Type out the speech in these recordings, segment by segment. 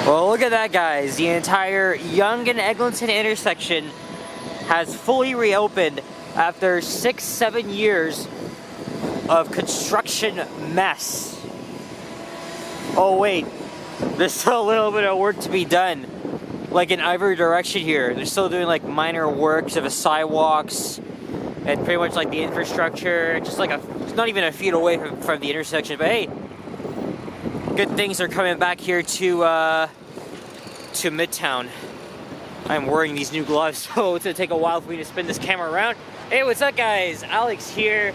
Well, look at that, guys. The entire Yonge and Eglinton intersection has fully reopened after 6-7 years of construction mess. Oh wait, there's still a little bit of work to be done, like in every direction here. They're still doing like minor works of the sidewalks and pretty much like the infrastructure, just like it's not even a feet away from the intersection. But hey, good things are coming back here to Midtown. I'm wearing these new gloves, so it's gonna take a while for me to spin this camera around. Hey, what's up, guys? Alex here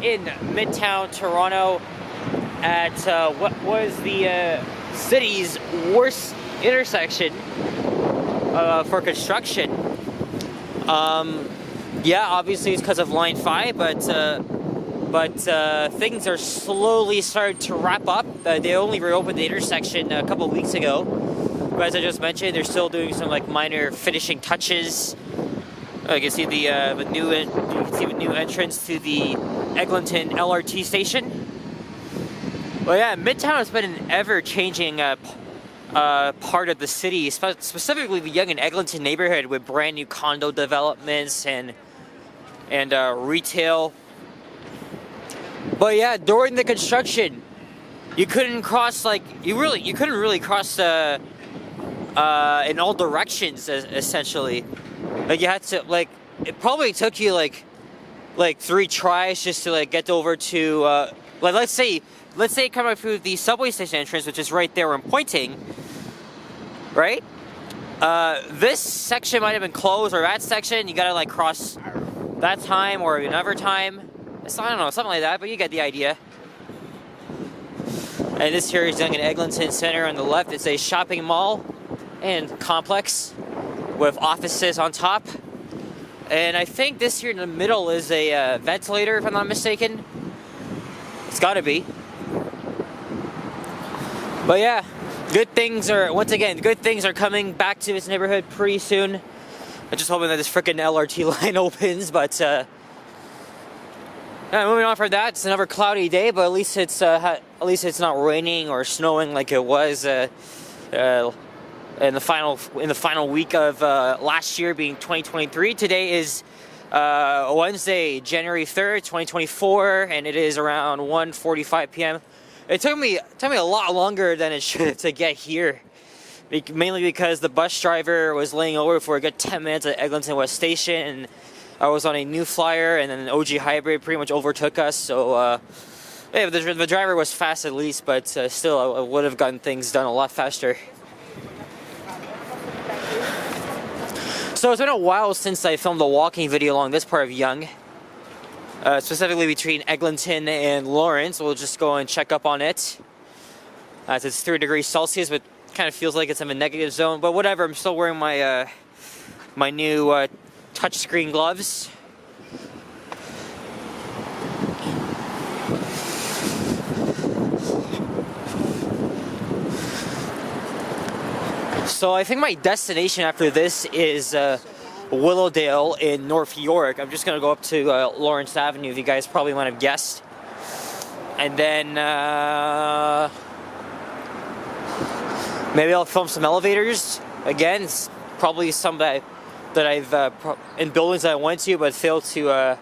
in Midtown Toronto at what was the city's worst intersection for construction. Yeah, obviously it's because of Line 5, but things are slowly starting to wrap up. They only reopened the intersection a couple of weeks ago. But as I just mentioned, they're still doing some like minor finishing touches. You can see the new entrance to the Eglinton LRT station. Well, yeah, Midtown has been an ever-changing part of the city, specifically the Yonge and Eglinton neighborhood, with brand new condo developments and retail. But yeah, during the construction, you couldn't cross you couldn't really cross in all directions, essentially. Like you had to it probably took you like 3 tries just to get over to let's say come up through the subway station entrance, which is right there where I'm pointing, right? This section might have been closed, or that section you gotta cross that time or another time. I don't know, something like that, but you get the idea. And this here is Yonge and Eglinton Center on the left. It's a shopping mall and complex with offices on top. And I think this here in the middle is a ventilator, if I'm not mistaken. It's gotta be. But yeah, good things are coming back to this neighborhood pretty soon. I'm just hoping that this frickin' LRT line opens, but moving on from that, it's another cloudy day, but at least it's not raining or snowing like it was in the final week of last year, being 2023. Today is Wednesday, January 3rd, 2024, and it is around 1:45 p.m. It took me a lot longer than it should to get here, mainly because the bus driver was laying over for a good 10 minutes at Eglinton West Station, and I was on a new flyer, and then an OG hybrid pretty much overtook us. So yeah, the driver was fast at least, but still I would have gotten things done a lot faster. So it's been a while since I filmed a walking video along this part of Yonge, specifically between Eglinton and Lawrence. We'll just go and check up on it. As it's 3 degrees Celsius, but kind of feels like it's in a negative zone. But whatever, I'm still wearing my my new touchscreen gloves. So I think my destination after this is Willowdale in North York. I'm just gonna go up to Lawrence Avenue, if you guys probably might have guessed, and then maybe I'll film some elevators again. It's probably some that I've in buildings that I went to, but failed to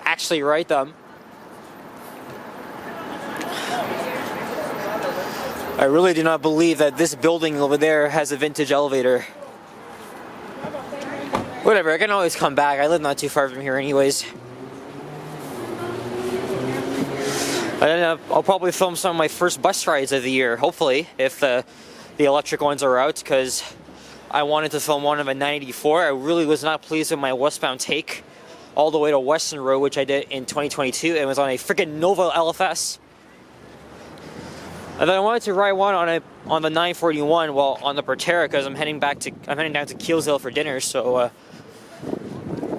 actually write them. I really do not believe that this building over there has a vintage elevator. Whatever, I can always come back. I live not too far from here anyways. And then I'll probably film some of my first bus rides of the year, hopefully, if the electric ones are out, because I wanted to film one of a 984. I really was not pleased with my westbound take all the way to Western Road, which I did in 2022. It was on a freaking Nova LFS. And then I wanted to ride one on the 941 while on the Proterra, because I'm heading down to Keelsdale for dinner. So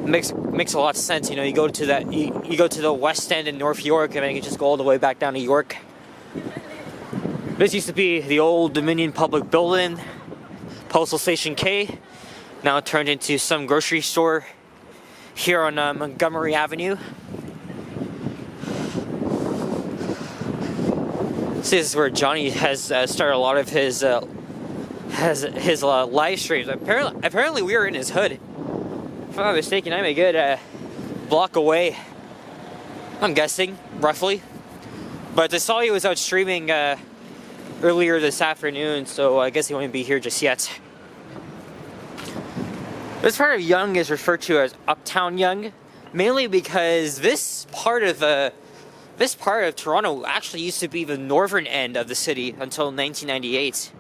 makes a lot of sense. You know, you go to the West End in North York, and then you can just go all the way back down to York. This used to be the old Dominion Public Building, Postal Station K, now turned into some grocery store here on Montgomery Avenue. See, this is where Johnny has started a lot of his live streams. Apparently we were in his hood. If I'm not mistaken, I'm a good block away, I'm guessing, roughly. But I saw he was out streaming earlier this afternoon, so I guess he won't be here just yet. This part of Yonge is referred to as Uptown Yonge, mainly because this part of Toronto actually used to be the northern end of the city until 1998.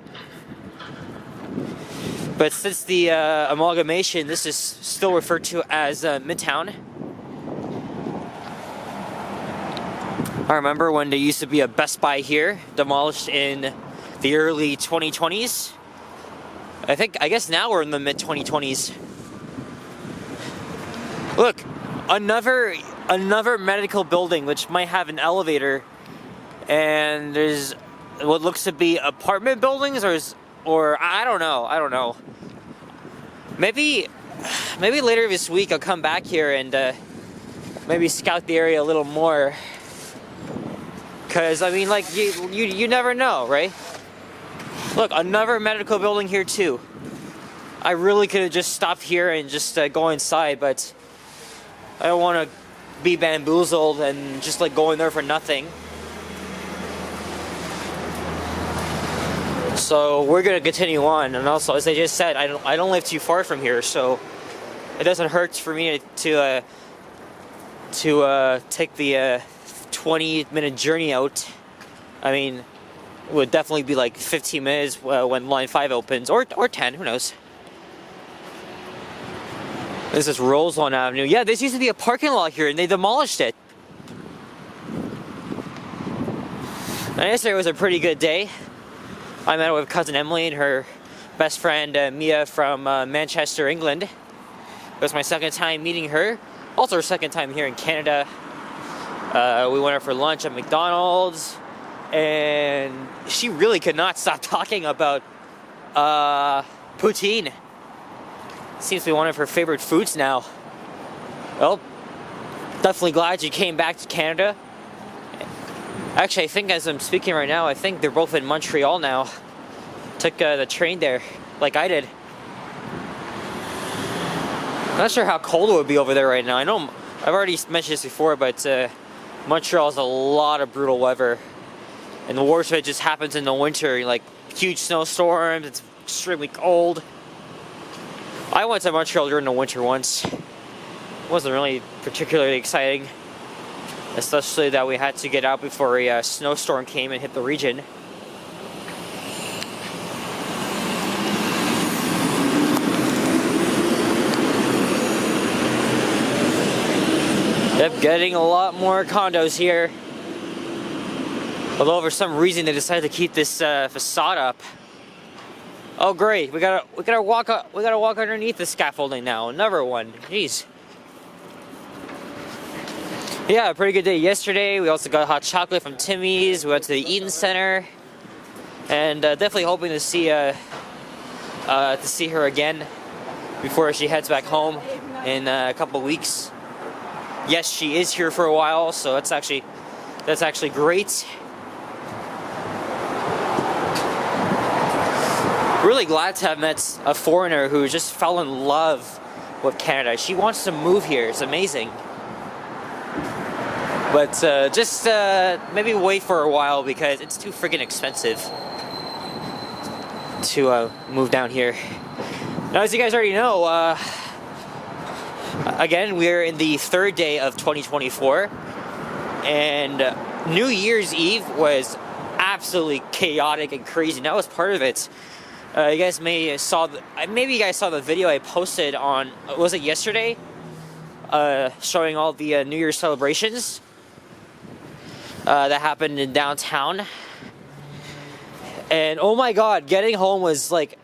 But since the amalgamation, this is still referred to as Midtown. I remember when there used to be a Best Buy here, demolished in the early 2020s. I guess now we're in the mid-2020s. Look, another medical building which might have an elevator, and there's what looks to be apartment buildings, or I don't know. Maybe later this week I'll come back here and maybe scout the area a little more. Cause I mean, like you never know, right? Look, another medical building here too. I really could have just stopped here and just go inside, but I don't want to be bamboozled and just like go in there for nothing. So we're gonna continue on, and also, as I just said, I don't live too far from here, so it doesn't hurt for me to take the 20-minute journey out. I mean, it would definitely be like 15 minutes when line 5 opens, or 10, who knows. This is Roselawn Avenue. Yeah, this used to be a parking lot here, and they demolished it. And yesterday was a pretty good day. I met with cousin Emily and her best friend Mia from Manchester, England. It was my second time meeting her. Also her second time here in Canada. We went out for lunch at McDonald's, and she really could not stop talking about poutine. Seems to be one of her favorite foods now. Well, definitely glad you came back to Canada. Actually, I think as I'm speaking right now, I think they're both in Montreal now. Took the train there, like I did. Not sure how cold it would be over there right now. I know I've already mentioned this before, but Montreal has a lot of brutal weather. And the worst of it just happens in the winter, like huge snowstorms, it's extremely cold. I went to Montreal during the winter once. It wasn't really particularly exciting, especially that we had to get out before a snowstorm came and hit the region. Yep, getting a lot more condos here. Although for some reason they decided to keep this facade up. Oh great, we gotta walk underneath the scaffolding now. Another one. Jeez. Yeah, a pretty good day yesterday. We also got hot chocolate from Timmy's. We went to the Eaton Center, and definitely hoping to see her again before she heads back home in a couple weeks. Yes, she is here for a while, so that's actually great. Really glad to have met a foreigner who just fell in love with Canada. She wants to move here. It's amazing. But just maybe wait for a while because it's too freaking expensive to move down here. Now, as you guys already know, again, we're in the third day of 2024, and New Year's Eve was absolutely chaotic and crazy. And that was part of it. You guys maybe you guys saw the video I posted on, was it yesterday? Showing all the New Year's celebrations that happened in downtown. And oh my god, getting home was like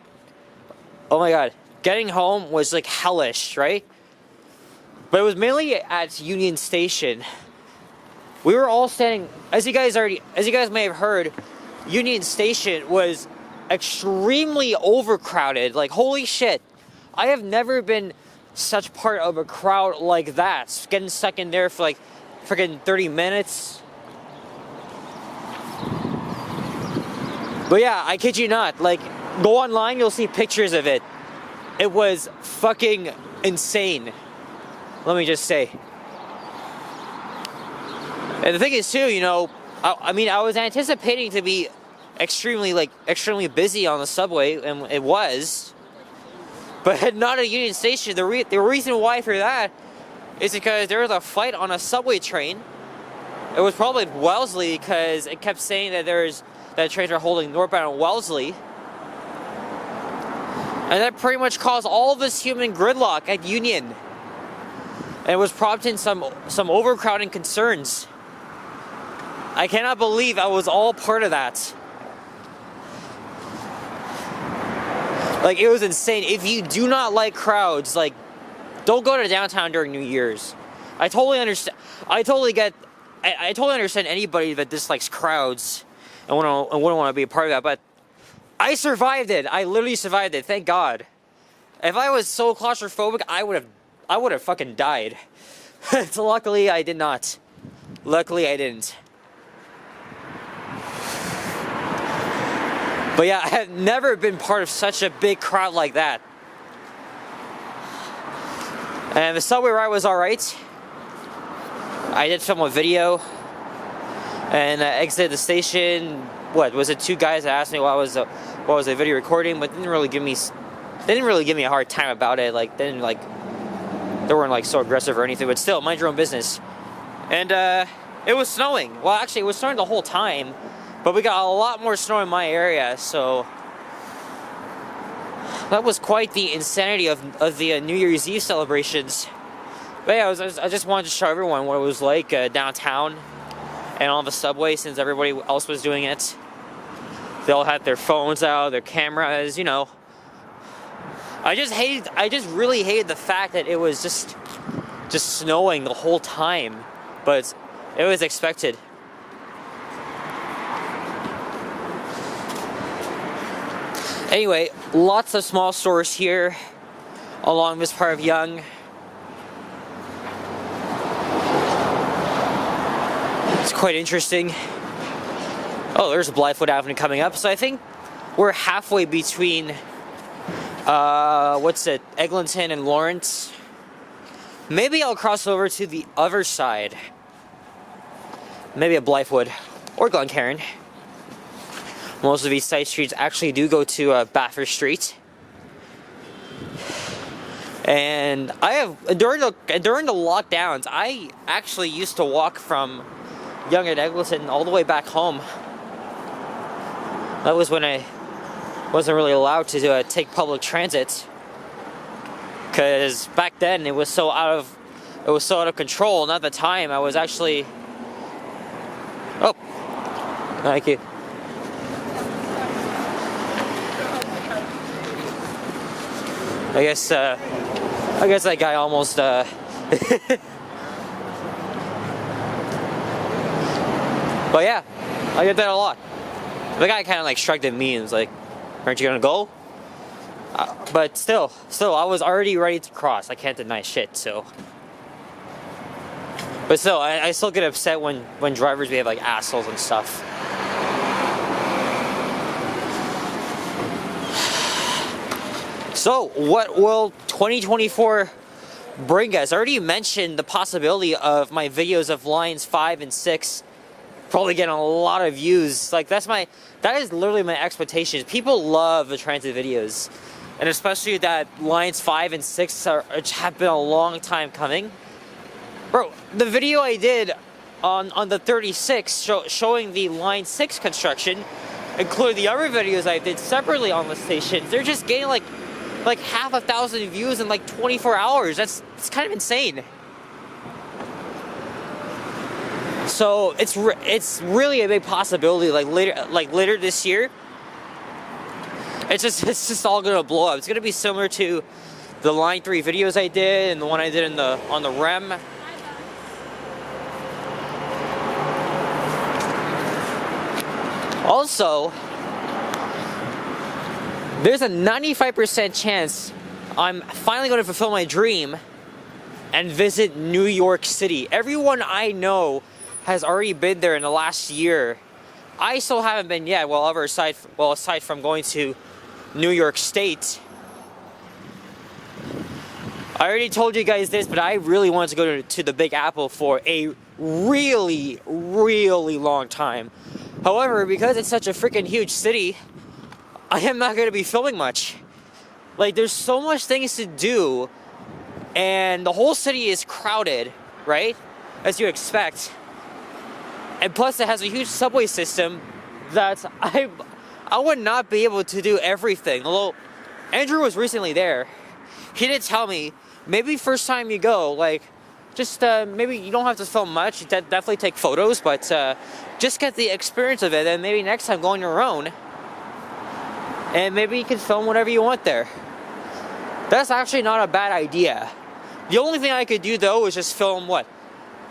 hellish, right? But it was mainly at Union Station. We were all standing, as you guys may have heard, Union Station was extremely overcrowded. Like, holy shit. I have never been such part of a crowd like that. Getting stuck in there for like freaking 30 minutes. But yeah, I kid you not, like, go online, you'll see pictures of it. It was fucking insane. Let me just say. And the thing is too, you know, I mean, I was anticipating to be extremely busy on the subway, and it was. But not at Union Station. The reason why for that is because there was a fight on a subway train. It was probably Wellesley, because it kept saying that trains are holding northbound Wellesley. And that pretty much caused all of this human gridlock at Union. And it was prompting some overcrowding concerns. I cannot believe I was all part of that. Like, it was insane. If you do not like crowds, like, don't go to downtown during New Year's. I totally understand. I totally understand anybody that dislikes crowds and wouldn't want to be a part of that. But I survived it. I literally survived it. Thank God. If I was so claustrophobic, I would have fucking died. So luckily, I did not. Luckily, I didn't. But yeah, I have never been part of such a big crowd like that. And the subway ride was alright. I did film a video and exited the station. What was it? 2 guys that asked me what was the video recording, but didn't really give me a hard time about it. Like, they weren't like so aggressive or anything. But still, mind your own business. And it was snowing. Well, actually, it was snowing the whole time, but we got a lot more snow in my area, so that was quite the insanity of the New Year's Eve celebrations. But yeah, I just wanted to show everyone what it was like downtown and on the subway, since everybody else was doing it. They all had their phones out, their cameras, you know. I just really hated the fact that it was just snowing the whole time, but it was expected. Anyway, lots of small stores here along this part of Yonge. It's quite interesting. Oh, there's Blythewood Avenue coming up. So I think we're halfway between, Eglinton and Lawrence. Maybe I'll cross over to the other side. Maybe at Blythewood or Glencairn. Most of these side streets actually do go to Bathurst Street. And I have, during the lockdowns, I actually used to walk from Yonge and Eglinton all the way back home. That was when I wasn't really allowed to take public transit, because back then it was so out of control. And at the time, I was actually. Oh, thank you. I guess that guy almost. But yeah, I get that a lot. The guy kind of like shrugged at me and was like, "Aren't you gonna go?" But still, I was already ready to cross. I can't deny shit. So, but still, I still get upset when drivers behave like assholes and stuff. So, what will 2024 bring us? I already mentioned the possibility of my videos of lines 5 and 6 probably getting a lot of views. Like, that is literally my expectations. People love the transit videos, and especially that lines 5 and 6 have been a long time coming. Bro, the video I did on the 36 showing the line 6 construction, including the other videos I did separately on the stations, they're just getting like 500,000 views in like 24 hours. It's kind of insane. So it's really a big possibility. Like later this year, it's just all gonna blow up. It's gonna be similar to the Line 3 videos I did and the one I did on the REM. Also, there's a 95% chance I'm finally going to fulfill my dream and visit New York City. Everyone I know has already been there in the last year, I still haven't been yet. Well, aside from going to New York State. I already told you guys this, but I really wanted to go to the Big Apple for a really, really long time. However, because it's such a freaking huge city, I am not going to be filming much. Like, there's so much things to do, and the whole city is crowded, right? As you expect. And plus, it has a huge subway system that I would not be able to do everything. Although, Andrew was recently there. He did tell me, maybe first time you go, like, just maybe you don't have to film much. You definitely take photos, but just get the experience of it. And maybe next time go on your own, and maybe you can film whatever you want there. That's actually not a bad idea. The only thing I could do though is just film what?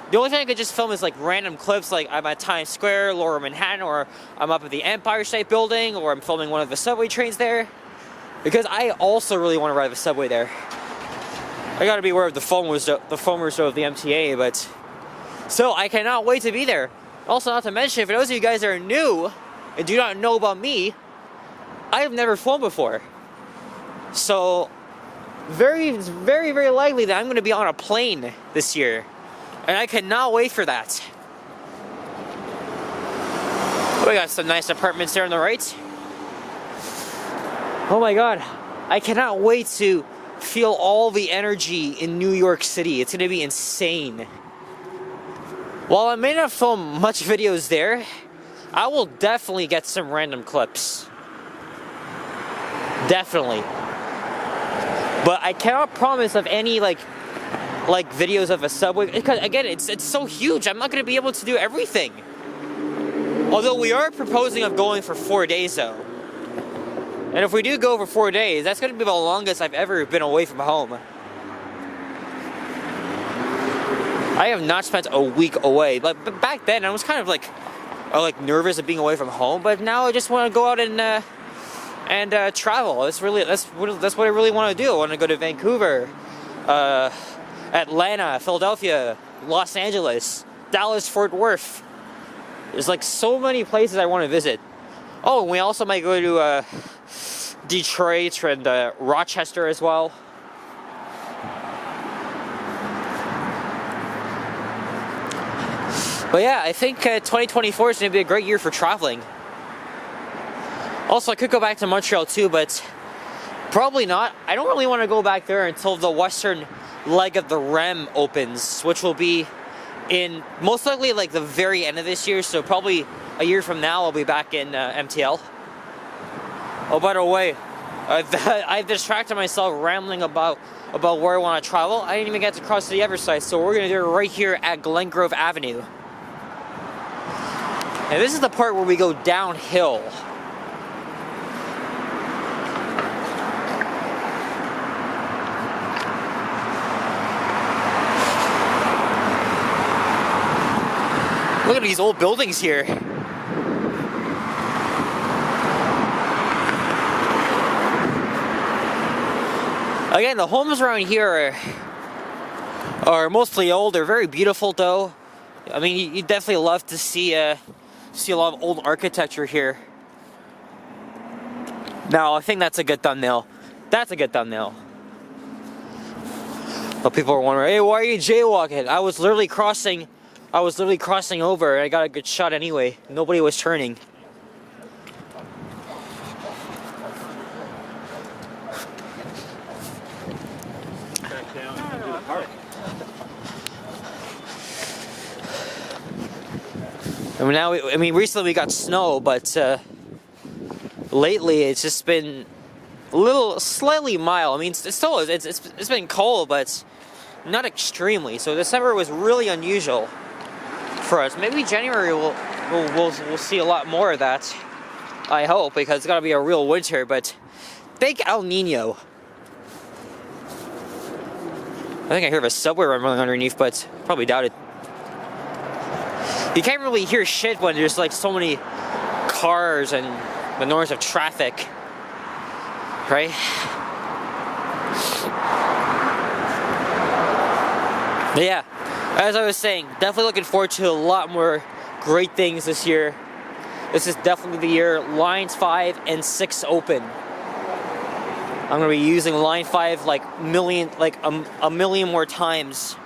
The only thing I could just film is like random clips, like I'm at Times Square, Lower Manhattan, or I'm up at the Empire State Building, or I'm filming one of the subway trains there. Because I also really want to ride the subway there. I gotta be aware of the foamers of the MTA, but so I cannot wait to be there. Also, not to mention, for those of you guys that are new and do not know about me, I have never flown before. So very, very, very likely that I'm going to be on a plane this year, and I cannot wait for that. We got some nice apartments there on the right. Oh my god, I cannot wait to feel all the energy in New York City. It's gonna be insane. While I may not film much videos there, I will definitely get some random clips. Definitely. But I cannot promise of any like videos of a subway, because again, it's so huge. I'm not gonna be able to do everything. Although we are proposing of going for 4 days though. And if we do go for 4 days, that's going to be the longest I've ever been away from home. I have not spent a week away. But back then, I was kind of like nervous of being away from home. But now I just want to go out and travel. That's what I really want to do. I want to go to Vancouver, Atlanta, Philadelphia, Los Angeles, Dallas, Fort Worth. There's like so many places I want to visit. Oh, and we also might go to Detroit and Rochester as well. But yeah, I think 2024 is going to be a great year for traveling. Also, I could go back to Montreal too, but probably not. I don't really want to go back there until the western leg of the REM opens, which will be in most likely like the very end of this year, so probably a year from now I'll be back in MTL. Oh, by the way, I've distracted myself rambling about where I want to travel. I didn't even get to cross to the other side, so we're going to do it right here at Glen Grove Avenue. And this is the part where we go downhill. Look at these old buildings here. Again, the homes around here are mostly old. They're very beautiful, though. I mean, you definitely love to see a lot of old architecture here. Now, I think that's a good thumbnail. That's a good thumbnail. But people are wondering, hey, why are you jaywalking? I was literally crossing over, and I got a good shot anyway. Nobody was turning. Recently we got snow, but lately it's just been slightly mild. I mean, it's been cold, but not extremely. So December was really unusual for us. Maybe January we'll see a lot more of that. I hope, because it's gotta be a real winter. But big El Nino. I think I hear a subway rumbling underneath, but probably doubt it. You can't really hear shit when there's like so many cars and the noise of traffic, right? But yeah, as I was saying, definitely looking forward to a lot more great things this year. This is definitely the year lines 5 and 6 open. I'm gonna be using line 5 like a million more times.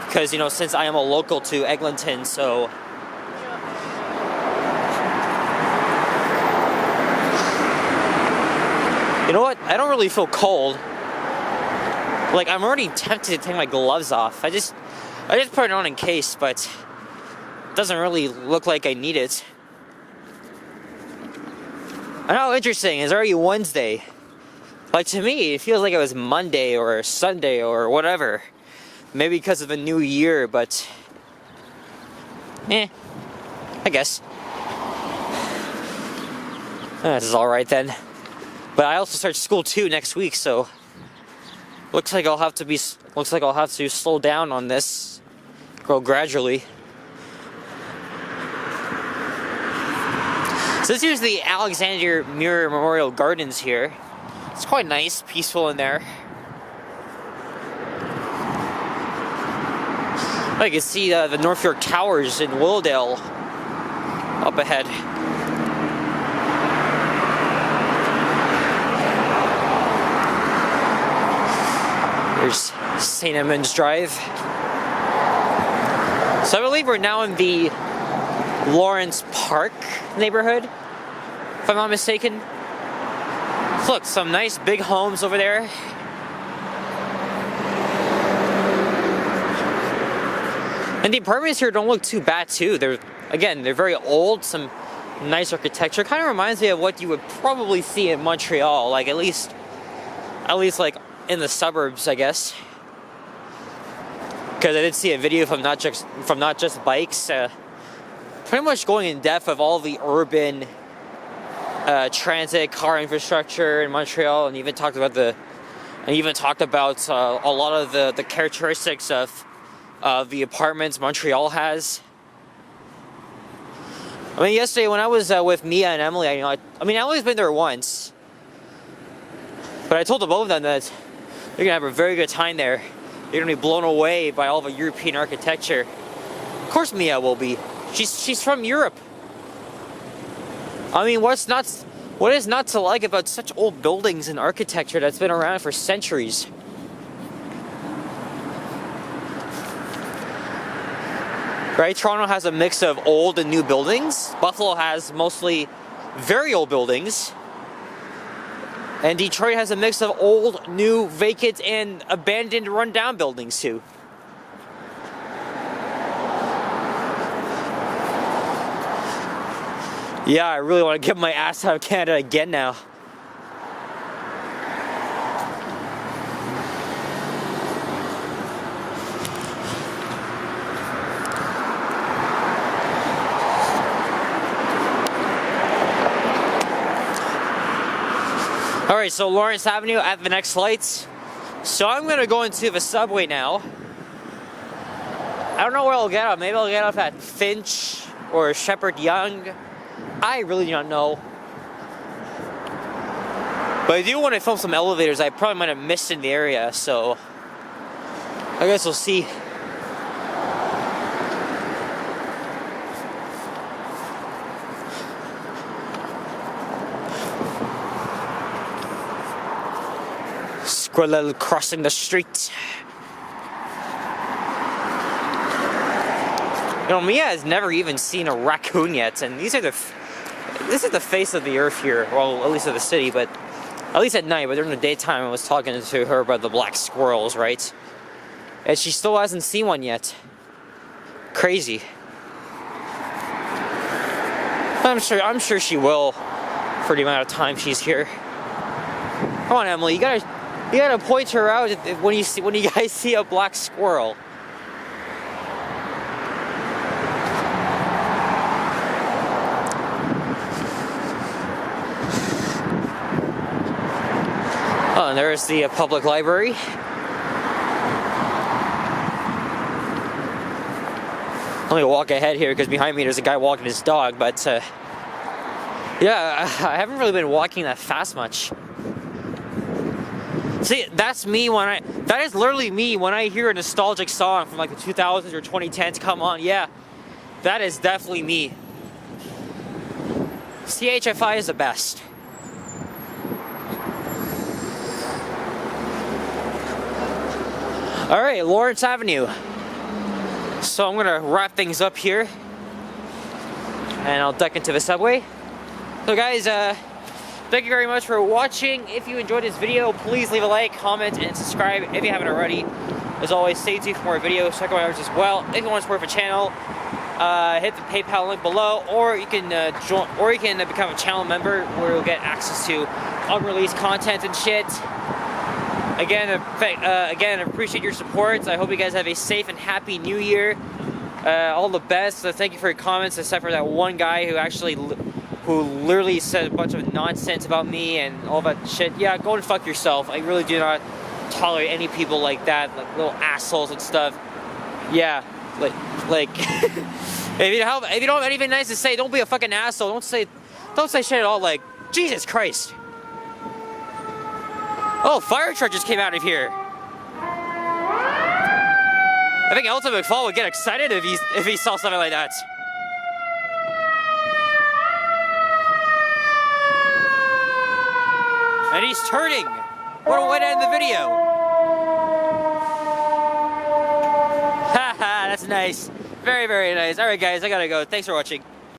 Because, you know, since I am a local to Eglinton, so... You know what? I don't really feel cold. Like, I'm already tempted to take my gloves off. I just put it on in case, but it doesn't really look like I need it. And how interesting, it's already Wednesday. Like, to me, it feels like it was Monday or Sunday or whatever. Maybe because of the new year, but... I guess. This is alright then. But I also start school too next week, so... Looks like I'll have to slow down on this. Go gradually. So this here's the Alexander Muir Memorial Gardens here. It's quite nice, peaceful in there. I can see the North York Towers in Willowdale up ahead. There's St. Edmunds Drive. So I believe we're now in the Lawrence Park neighborhood, if I'm not mistaken. Look, some nice big homes over there. And the apartments here don't look too bad too. They're very old, some nice architecture. Kind of reminds me of what you would probably see in Montreal, like at least like in the suburbs, I guess. Because I did see a video from Not Just Bikes, pretty much going in depth of all the urban transit car infrastructure in Montreal, and even talked about a lot of the characteristics of the apartments Montreal has. I mean, yesterday when I was with Mia and Emily, Emily's been there once, but I told the both of them that you're gonna have a very good time there. You're gonna be blown away by all the European architecture. Of course, Mia will be. She's from Europe. I mean, what is not to like about such old buildings and architecture that's been around for centuries? Right? Toronto has a mix of old and new buildings. Buffalo has mostly very old buildings. And Detroit has a mix of old, new, vacant, and abandoned, run-down buildings too. Yeah, I really want to get my ass out of Canada again now. Alright, so Lawrence Avenue at the next lights. So I'm going to go into the subway now. I don't know where I'll get off. Maybe I'll get off at Finch or Shepherd Yonge. I really don't know. But I do want to film some elevators I probably might have missed in the area, so I guess we'll see. Squirrel crossing the street. You know, Mia has never even seen a raccoon yet, and this is the face of the earth here. Well, at least of the city, but at least at night. But during the daytime, I was talking to her about the black squirrels, right? And she still hasn't seen one yet. Crazy. I'm sure she will for the amount of time she's here. Come on, Emily, you gotta point her out when you guys see a black squirrel. Oh, and there's the public library. Let me walk ahead here because behind me there's a guy walking his dog, but yeah, I haven't really been walking that fast much. See, that is literally me when I hear a nostalgic song from like the 2000s or 2010s come on. Yeah, that is definitely me. CHFI is the best. Alright, Lawrence Avenue. So I'm gonna wrap things up here. And I'll duck into the subway. So guys, thank you very much for watching. If you enjoyed this video, please leave a like, comment, and subscribe if you haven't already. As always, stay tuned for more videos. Check out ours as well. If you want to support the channel, hit the PayPal link below, or you can join, or you can become a channel member where you'll get access to unreleased content and shit. Again, I appreciate your support. I hope you guys have a safe and happy New Year. All the best. Thank you for your comments, except for that one guy who literally said a bunch of nonsense about me and all that shit. Yeah, go and fuck yourself. I really do not tolerate any people like that, like little assholes and stuff. Yeah, like if you don't have anything nice to say, don't be a fucking asshole. Don't say shit at all. Like, Jesus Christ. Oh, fire truck just came out of here. I think Elton McFall would get excited if he saw something like that. And he's turning. What a way to end the video. Haha, that's nice. Very, very nice. Alright guys, I gotta go. Thanks for watching.